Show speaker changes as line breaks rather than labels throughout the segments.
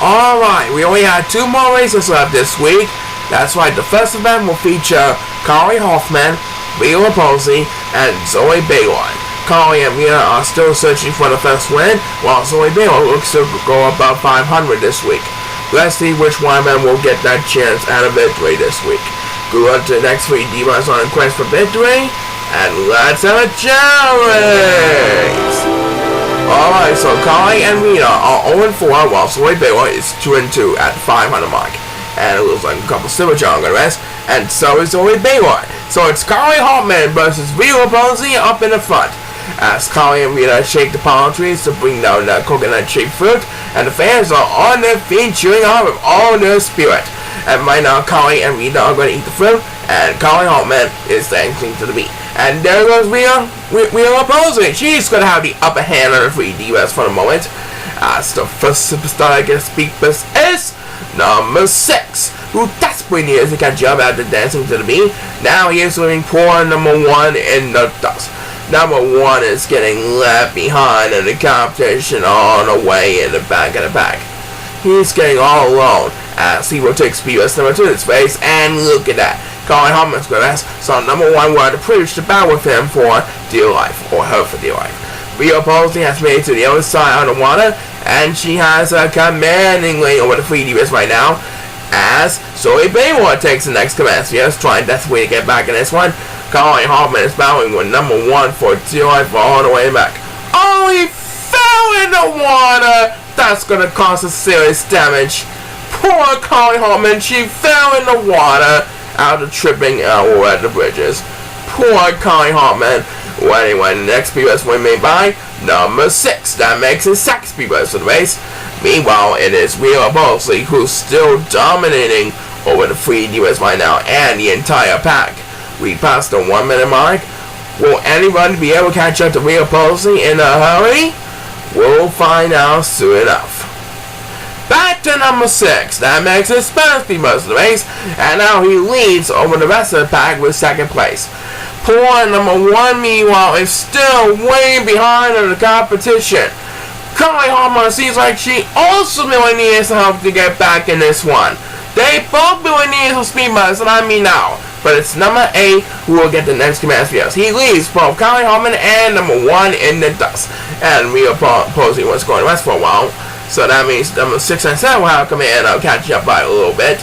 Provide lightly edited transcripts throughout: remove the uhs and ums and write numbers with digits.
Alright, we only had 2 more races left this week. That's right, the first event will feature Carly Hoffman, Rita Laposey, and Zoe Baylor. Carly and Rita are still searching for the first win, while Zoe Baylor looks to go above 500 this week. Let's see which one of them will get that chance at a victory this week. Good luck to the next 3 divas on a quest for victory, and let's have a challenge! Alright, so Carly and Rita are 0-4, while Zoe Baylor is 2-2 at the 500 mark. And it looks like a couple silver John gonna rest, and so is Zoe Baylor. So it's Carly Hoffman versus Rita Laposey up in the front. As Carly and Rita shake the palm trees to bring down the coconut-shaped fruit, and the fans are on their feet cheering on with all their spirit. And right now, Carly and Rita are going to eat the fruit, and Carly Hoffman is dancing to the beat. And there goes Rita Laposey. She's going to have the upper hand on the 3 divas for the moment. As the first superstar I can speak this is number 6, who desperately needs to catch up after dancing to the beat. Now he is leaving poor number 1 in the dust. Number 1 is getting left behind in the competition all the way in the back of the pack. He's getting all alone as he will take Speedless number 2 to space, and look at that. Carly Hoffman's going to ask, so number 1 will have to preach to battle with him for dear life, or her for dear life. Rita Laposey has made it to the other side of the water, and she has a commanding lead over the 3 divas right now, as Zoe Baylor takes the next command. So yes, trying desperately to get back in this one. Carly Hoffman is battling with number 1 for dear life all the way back. Oh, he fell in the water! That's gonna cause us serious damage. Poor Carly Hoffman, she fell in the water after tripping over the bridges. Poor Carly Hoffman. Well, anyway, the next PBS win made by number 6. That makes it 6 PBS of the race. Meanwhile, it is Rita Laposey who's still dominating over the 3 divas right now and the entire pack. We passed the 1 minute mark. Will anyone be able to catch up to Rita Laposey in a hurry? We'll find out soon enough. Back to number 6. That makes it first PBS of the race, and now he leads over the rest of the pack with 2nd place. Poor number 1, meanwhile, is still way behind in the competition. Carly Hoffman seems like she also really needs some help to get back in this one. They both really need some speed bumps, and I mean now. But it's number 8 who will get the next command speed. He leads both Carly Hoffman and number 1 in the dust. And Rita Laposey was going to rest for a while. So that means number 6 and 7 will have come in and catch up by a little bit.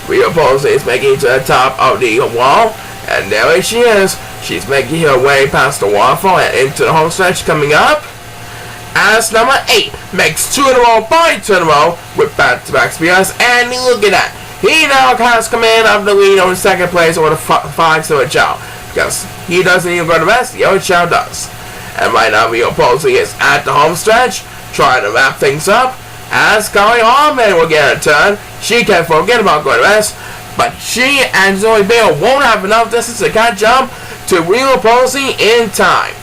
Rita Laposey is making it to the top of the wall. And there she is. She's making her way past the waterfall and into the home stretch coming up. As number 8 makes 2 in a row, 2 in a row with back-to-back speeders. And look at that. He now has command of the lead over 2nd place over the 5-star Chao. Because he doesn't even go to rest, the other Chao does. And right now, Rita Laposey is at the home stretch, trying to wrap things up. As Carly Hoffman will get a turn. She can't forget about going to rest. But she and Zoe Baylor won't have enough distance to catch up to Rita Laposey in time.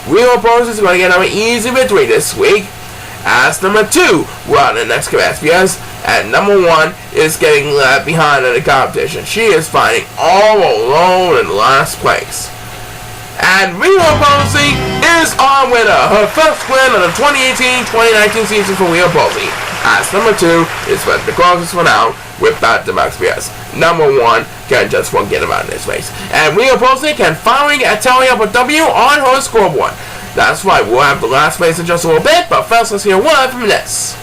Rita Laposey is going to get an easy victory this week. As number 2 will on the next command speeders, and number 1 is getting left behind in the competition. She is fighting all alone in last place. And Rita Laposey is our winner. Her first win of the 2018-2019 season for Rita Laposey. As number 2 is the closest one out with back-to-back speeders. Number 1 can just forget about this race. And Rita Laposey can finally tally up a W on her scoreboard. That's right, we'll have the last race in just a little bit, but first let's hear one from this.